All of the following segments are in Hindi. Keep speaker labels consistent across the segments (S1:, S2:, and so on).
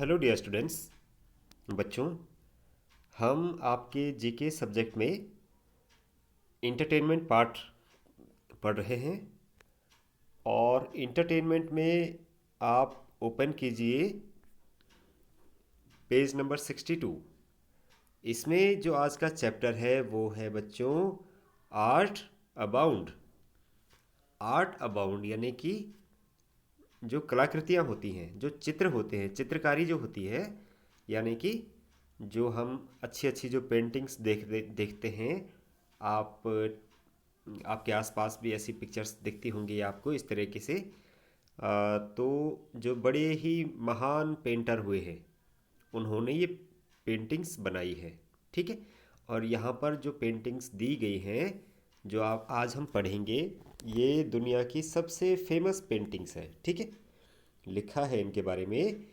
S1: Hello dear students. बच्चों, हम आपके जीके सब्जेक्ट में इंटरटेनमेंट पार्ट पढ़ रहे हैं और इंटरटेनमेंट में आप ओपन कीजिए पेज नंबर 62। इसमें जो आज का चैप्टर है वो है बच्चों आर्ट अबाउंड। आर्ट अबाउंड यानी कि जो कलाकृतियाँ होती हैं, जो चित्र होते हैं, चित्रकारी जो होती है, यानी कि जो हम अच्छी अच्छी जो पेंटिंग्स देखते हैं। आप आपके आसपास भी ऐसी पिक्चर्स दिखती होंगी आपको इस तरीके से। तो जो बड़े ही महान पेंटर हुए हैं उन्होंने ये पेंटिंग्स बनाई है। ठीक है। और यहाँ पर जो पेंटिंग्स दी गई हैं जो आप आज हम पढ़ेंगे, ये दुनिया की सबसे फेमस पेंटिंग्स है। ठीक है। लिखा है इनके बारे में,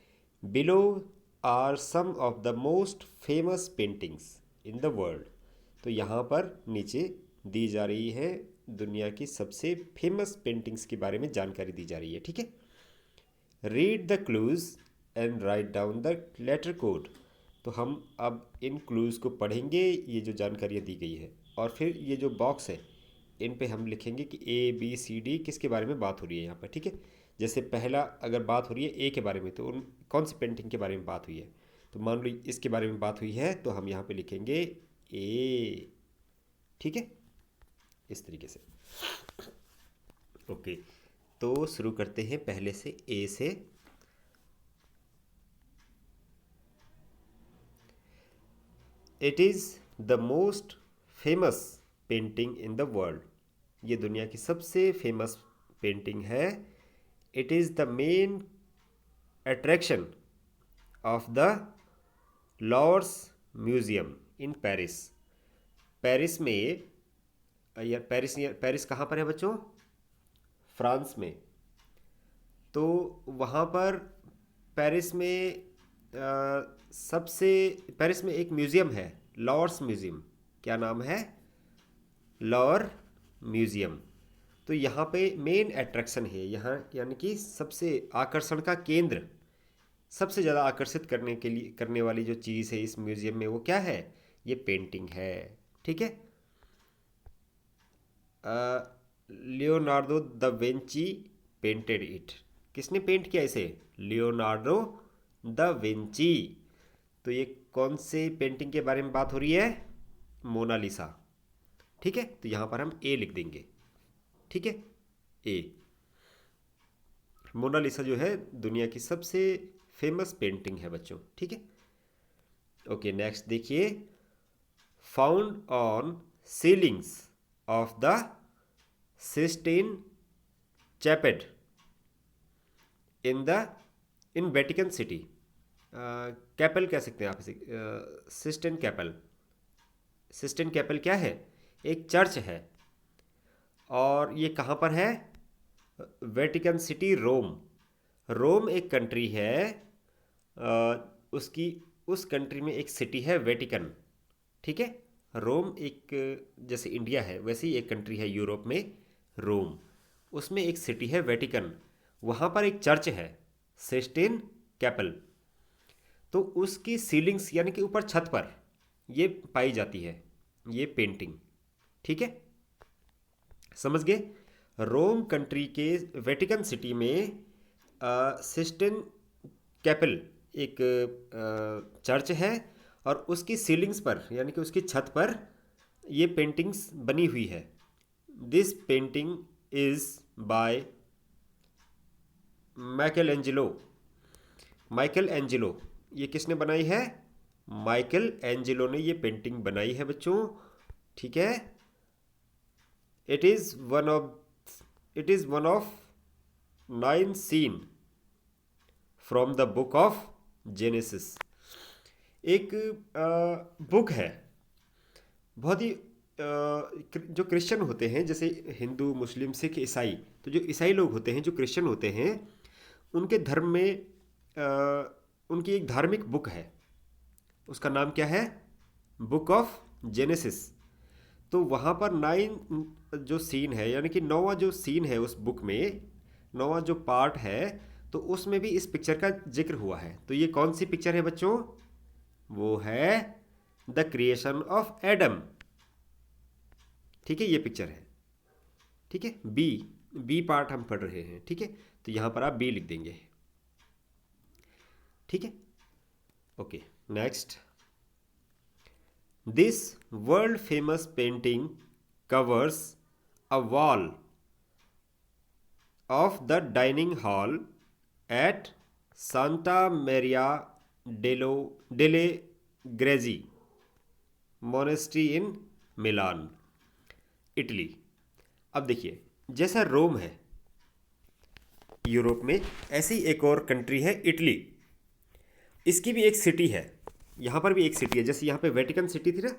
S1: below are some of the most famous paintings in the world. तो यहाँ पर नीचे दी जा रही है दुनिया की सबसे फेमस पेंटिंग्स के बारे में जानकारी दी जा रही है। ठीक है। Read the clues and write down the letter code. तो हम अब इन क्लूज़ को पढ़ेंगे, ये जो जानकारियाँ दी गई है, और फिर ये जो बॉक्स है इन पे हम लिखेंगे कि ए बी सी डी किसके बारे में बात हो रही है यहाँ पर। ठीक है। जैसे पहला अगर बात हो रही है ए के बारे में, तो उन कौन सी पेंटिंग के बारे में बात हुई है। तो मान लो इसके बारे में बात हुई है तो हम यहाँ पे लिखेंगे ए। ठीक है, इस तरीके से। ओके, तो शुरू करते हैं पहले से, ए से। It is the most famous painting in the world. ये दुनिया की सबसे फेमस पेंटिंग है। It is the main attraction of the लॉर्ड्स म्यूज़ियम इन पेरिस। पेरिस में, या पेरिस कहाँ पर है बच्चों? फ्रांस में। तो वहाँ पर पेरिस में सबसे, पेरिस में एक म्यूज़ियम है, लॉर्ड्स म्यूज़ियम। क्या नाम है? Louvre museum. तो यहाँ पे मेन अट्रैक्शन है यहाँ, यानी कि सबसे आकर्षण का केंद्र, सबसे ज़्यादा आकर्षित करने के लिए करने वाली जो चीज़ है इस म्यूज़ियम में, वो क्या है? ये पेंटिंग है। ठीक है। Leonardo da Vinci painted it. किसने पेंट किया इसे? Leonardo da Vinci. तो ये कौन से पेंटिंग के बारे में बात हो रही है? मोनालिसा। ठीक है। तो यहाँ पर हम ए लिख देंगे। ठीक है, ए। मोनालिसा जो है दुनिया की सबसे फेमस पेंटिंग है बच्चों। ठीक है। ओके, नेक्स्ट देखिए। Found on ceilings of the Sistine Chapel in Vatican City. Chapel कह सकते हैं आप इसे, सिस्टीन कैपल। सिस्टीन कैपल क्या है? एक चर्च है। और ये कहाँ पर है? वेटिकन सिटी, रोम। रोम एक कंट्री है, उसकी उस कंट्री में एक सिटी है वेटिकन। ठीक है। रोम एक, जैसे इंडिया है वैसे ही एक कंट्री है यूरोप में, रोम। उसमें एक सिटी है वेटिकन, वहाँ पर एक चर्च है सिस्टीन कैपल। तो उसकी सीलिंग्स यानी कि ऊपर छत पर ये पाई जाती है ये पेंटिंग। ठीक है, समझ गए? रोम कंट्री के वेटिकन सिटी में सिस्टीन कैपल एक चर्च है, और उसकी सीलिंग्स पर यानी कि उसकी छत पर ये पेंटिंग्स बनी हुई है। This painting is by Michael Angelo. Michael Angelo, ये किसने बनाई है? माइकल एंजेलो ने ये पेंटिंग बनाई है बच्चों। ठीक है। It is one of 9 scene from the book of Genesis. एक बुक है, बहुत ही जो क्रिश्चियन होते हैं, जैसे हिंदू, मुस्लिम, सिख, ईसाई, तो जो ईसाई लोग होते हैं, जो क्रिश्चियन होते हैं, उनके धर्म में उनकी एक धार्मिक बुक है। उसका नाम क्या है? Book of genesis. तो वहाँ पर 9 जो सीन है, यानी कि 9वां जो सीन है उस बुक में, 9वां जो पार्ट है, तो उसमें भी इस पिक्चर का जिक्र हुआ है। तो ये कौन सी पिक्चर है बच्चों? वो है द क्रिएशन ऑफ एडम। ठीक है, ये पिक्चर है। ठीक है, बी पार्ट हम पढ़ रहे हैं। ठीक है, तो यहाँ पर आप बी लिख देंगे। ठीक है, okay. Next, this world famous painting covers a wall of the dining hall at Santa Maria delle Grezzi monastery in Milan, Italy. अब देखिए, जैसा रोम है यूरोप में, ऐसी एक और कंट्री है इटली। इसकी भी एक सिटी है, यहाँ पर भी एक सिटी है। जैसे यहाँ पे वेटिकन सिटी थी ना,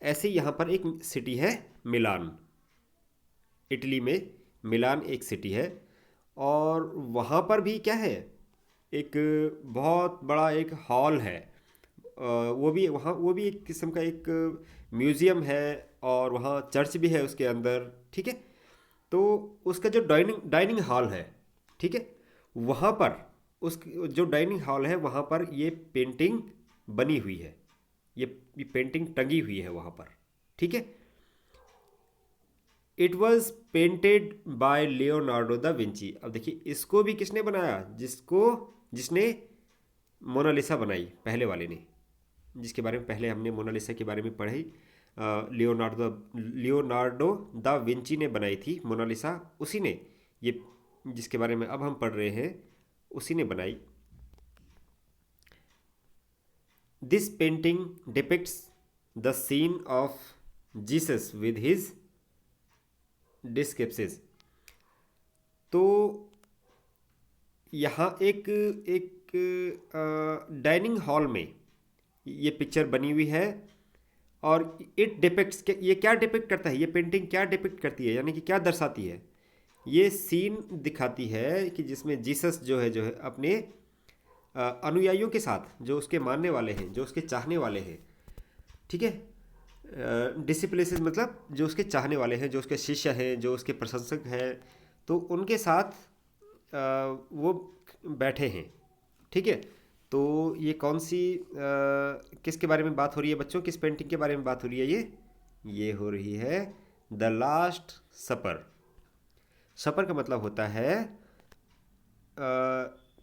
S1: ऐसे यहाँ पर एक सिटी है मिलान। इटली में मिलान एक सिटी है, और वहाँ पर भी क्या है, एक बहुत बड़ा एक हॉल है। वो भी वहाँ, वो भी एक किस्म का एक म्यूज़ियम है, और वहाँ चर्च भी है उसके अंदर। ठीक है, तो उसका जो डाइनिंग डाइनिंग हॉल है, ठीक है, वहाँ पर उस जो डाइनिंग हॉल है वहाँ पर ये पेंटिंग बनी हुई है, ये पेंटिंग टंगी हुई है वहाँ पर। ठीक है, it was painted bye Leonardo da Vinci. अब देखिए, इसको भी किसने बनाया? जिसने मोनालिसा बनाई, पहले वाले ने, जिसके बारे में पहले हमने मोनालिसा के बारे में पढ़ी। लियोनार्डो दा विंची ने बनाई थी मोनालिसा, उसी ने ये, जिसके बारे में अब हम पढ़ रहे हैं, उसी ने बनाई। This painting depicts the scene of Jesus with his disciples. तो यहाँ एक एक डाइनिंग हॉल में ये पिक्चर बनी हुई है, और इट डिपिक्ट्स, ये क्या डिपिक्ट करता है, ये पेंटिंग क्या डिपिक्ट करती है, यानी कि क्या दर्शाती है? ये सीन दिखाती है कि जिसमें जीसस जो है अपने अनुयायियों के साथ, जो उसके मानने वाले हैं, जो उसके चाहने वाले हैं, ठीक है, डिसिप्लिस मतलब जो उसके चाहने वाले हैं, जो उसके शिष्य हैं, जो उसके प्रशंसक हैं, तो उनके साथ वो बैठे हैं। ठीक है, तो ये कौन सी किसके बारे में बात हो रही है बच्चों? किस पेंटिंग के बारे में बात हो रही है? ये हो रही है द लास्ट सपर। सपर का मतलब होता है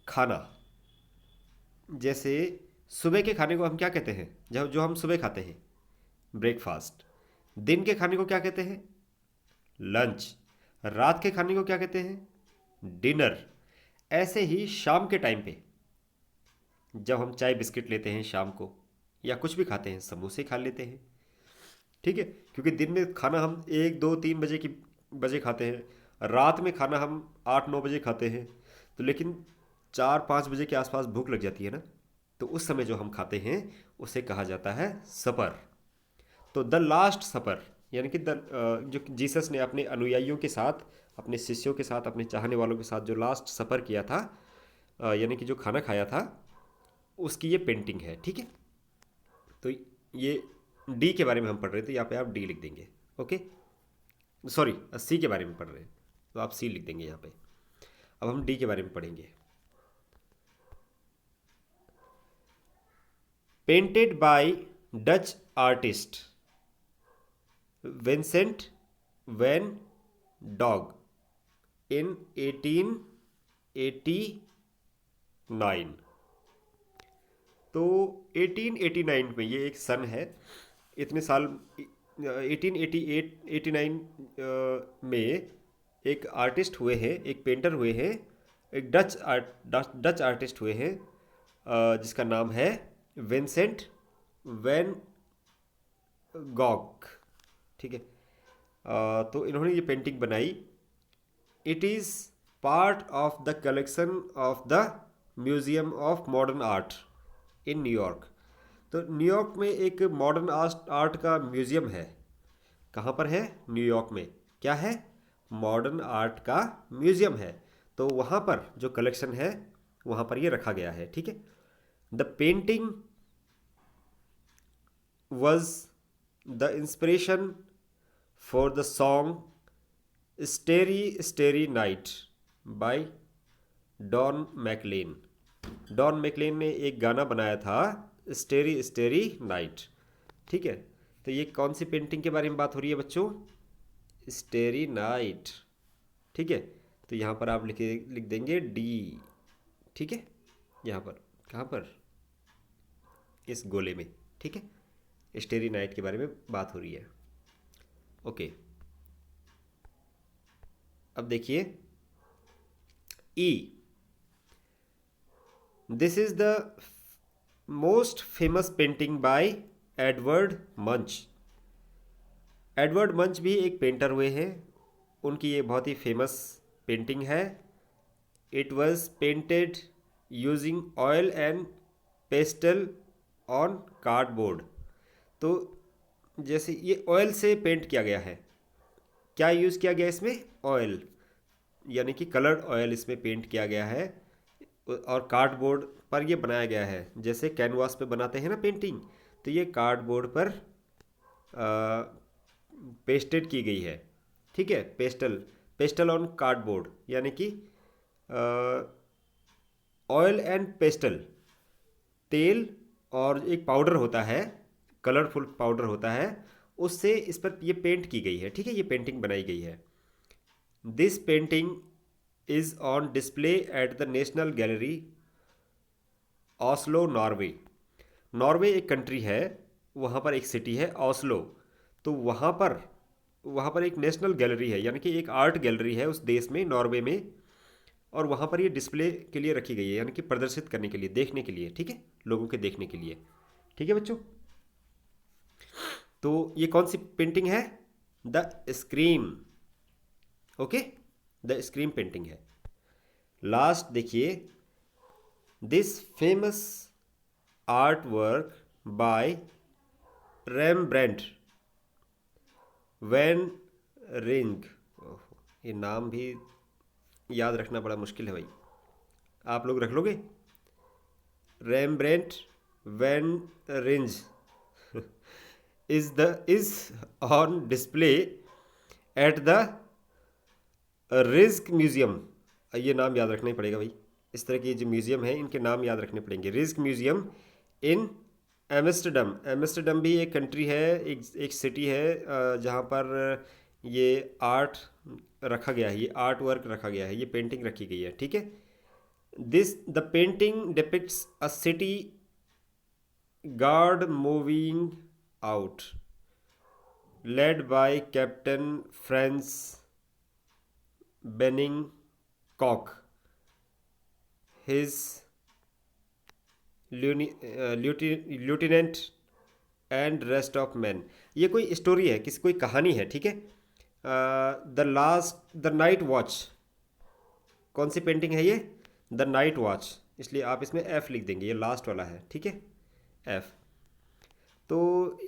S1: खाना। जैसे सुबह के खाने को हम क्या कहते हैं? जो हम सुबह खाते हैं, ब्रेकफास्ट। दिन के खाने को क्या कहते हैं? लंच। रात के खाने को क्या कहते हैं? डिनर। ऐसे ही शाम के टाइम पे जब हम चाय बिस्किट लेते हैं शाम को, या कुछ भी खाते हैं, समोसे खा लेते हैं। ठीक है, क्योंकि दिन में खाना हम 1, 2, 3 बजे खाते हैं, रात में खाना हम 8, 9 बजे खाते हैं। तो लेकिन 4, 5 बजे के आसपास भूख लग जाती है ना, तो उस समय जो हम खाते हैं उसे कहा जाता है सपर। तो द लास्ट सपर यानी कि जो जीसस ने अपने अनुयायियों के साथ, अपने शिष्यों के साथ, अपने चाहने वालों के साथ जो लास्ट सपर किया था, यानी कि जो खाना खाया था, उसकी ये पेंटिंग है। ठीक है, तो ये डी के बारे में हम पढ़ रहे थे, यहाँ पे आप डी लिख देंगे। ओके, सॉरी, सी के बारे में पढ़ रहे हैं तो आप सी लिख देंगे यहाँ पे। अब हम डी के बारे में पढ़ेंगे। Painted by Dutch artist Vincent van Gogh in 1889। तो 1889 में, ये एक सन है, इतने साल 1888 89 में एक आर्टिस्ट हुए हैं, एक पेंटर हुए हैं, एक डच आर्टिस्ट हुए हैं, जिसका नाम है विंसेंट वैन गॉग। ठीक है, तो इन्होंने ये पेंटिंग बनाई। It is part of the collection of the museum of modern art in New York. तो न्यूयॉर्क में एक मॉडर्न आर्ट का म्यूज़ियम है। कहाँ पर है? न्यूयॉर्क में। क्या है? मॉडर्न आर्ट का म्यूज़ियम है। तो वहाँ पर जो कलेक्शन है वहाँ पर ये रखा गया है। ठीक है, the painting was the inspiration for the song starry starry night by Don McLean. Don McLean ने एक गाना बनाया था स्टेरी स्टेरी नाइट। ठीक है, तो ये कौन सी पेंटिंग के बारे में बात हो रही है बच्चों? स्टेरी नाइट। ठीक है, तो यहाँ पर आप लिख देंगे डी। ठीक है, यहाँ पर कहाँ पर? इस गोले में। ठीक है, स्टेरी नाइट के बारे में बात हो रही है। ओके, अब देखिए E. This is the most famous painting by Edvard Munch. Edvard Munch भी एक पेंटर हुए हैं, उनकी ये बहुत ही फेमस पेंटिंग है। It was painted using oil and pastel on cardboard. तो जैसे ये ऑयल से पेंट किया गया है, क्या यूज़ किया गया इसमें? ऑयल, यानी कि कलर्ड ऑयल इसमें पेंट किया गया है और कार्डबोर्ड पर ये बनाया गया है। जैसे कैनवास पे बनाते हैं ना पेंटिंग, तो ये कार्डबोर्ड पर पेस्टेड की गई है। ठीक है, पेस्टल ऑन कार्डबोर्ड, यानी कि ऑयल एंड पेस्टल, तेल और एक पाउडर होता है, कलरफुल पाउडर होता है, उससे इस पर ये पेंट की गई है। ठीक है, ये पेंटिंग बनाई गई है। This painting is on display at the national gallery Oslo, Norway. Norway एक कंट्री है, वहाँ पर एक सिटी है ऑस्लो। तो वहाँ पर एक नेशनल गैलरी है, यानी कि एक आर्ट गैलरी है उस देश में, नॉर्वे में, और वहाँ पर ये डिस्प्ले के लिए रखी गई है, यानी कि प्रदर्शित करने के लिए, देखने के लिए। ठीक है, लोगों के देखने के लिए। ठीक है बच्चों, तो ये कौन सी पेंटिंग है? The Scream. Okay, the Scream painting है। लास्ट देखिए, this famous artwork by Rembrandt van रिंग। ये नाम भी याद रखना बड़ा मुश्किल है भाई, आप लोग रख लोगे? रेमब्रेंट वैन रिंज is on display at the Rijksmuseum. ये नाम याद रखना ही पड़ेगा भाई, इस तरह के जो म्यूज़ियम है इनके नाम याद रखने पड़ेंगे। रिस्क म्यूज़ियम इन एम्स्टर्डम। एम्स्टर्डम भी एक कंट्री है, एक सिटी है जहाँ पर ये आर्ट रखा गया है, ये आर्ट वर्क रखा गया है, ये पेंटिंग रखी गई है। ठीक है, the painting depicts a city guard moving out, led by Captain Franz Benningcock, his lieutenant and rest of men। ये कोई स्टोरी है, कोई कहानी है। ठीक है, द नाइट वॉच। कौन सी पेंटिंग है ये? द नाइट वॉच, इसलिए आप इसमें एफ लिख देंगे, ये लास्ट वाला है। ठीक है, एफ। तो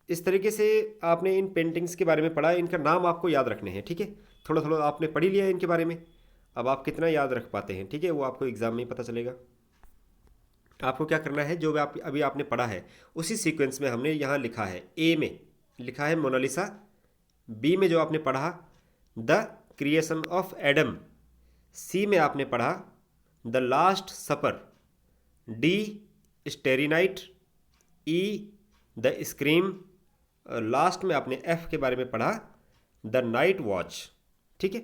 S1: इस तरीके से आपने इन पेंटिंग्स के बारे में पढ़ा, इनका नाम आपको याद रखने हैं। ठीक है, थोड़ा थोड़ा आपने पढ़ ही लिया है इनके बारे में, अब आप कितना याद रख पाते हैं, ठीक है, वो आपको एग्ज़ाम में ही पता चलेगा। आपको क्या करना है, जो भी अभी आपने पढ़ा है उसी सीक्वेंस में हमने यहाँ लिखा है। ए में लिखा है मोनालिसा, बी में जो आपने पढ़ा the creation of Adam, C में आपने पढ़ा the last supper, D starry night, E the scream, last में आपने एफ के बारे में पढ़ा द नाइट वॉच। ठीक है,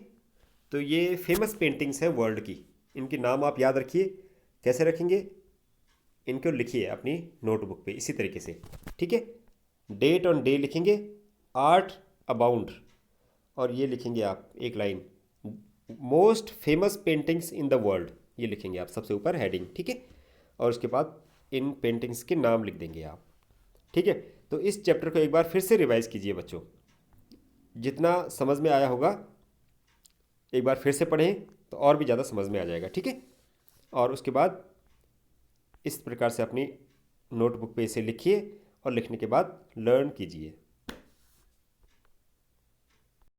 S1: तो ये फेमस पेंटिंग्स हैं वर्ल्ड की, इनके नाम आप याद रखिए। कैसे रखेंगे? इनको लिखिए अपनी नोटबुक पे इसी तरीके से। ठीक है, डेट ऑन डे लिखेंगे, आर्ट अबाउंड, और ये लिखेंगे आप एक line, most famous paintings in the world, ये लिखेंगे आप सबसे ऊपर हेडिंग। ठीक है, और उसके बाद इन पेंटिंग्स के नाम लिख देंगे आप। ठीक है, तो इस चैप्टर को एक बार फिर से रिवाइज कीजिए बच्चों, जितना समझ में आया होगा एक बार फिर से पढ़ें तो और भी ज़्यादा समझ में आ जाएगा। ठीक है, और उसके बाद इस प्रकार से अपनी नोटबुक पे इसे लिखिए और लिखने के बाद लर्न कीजिए।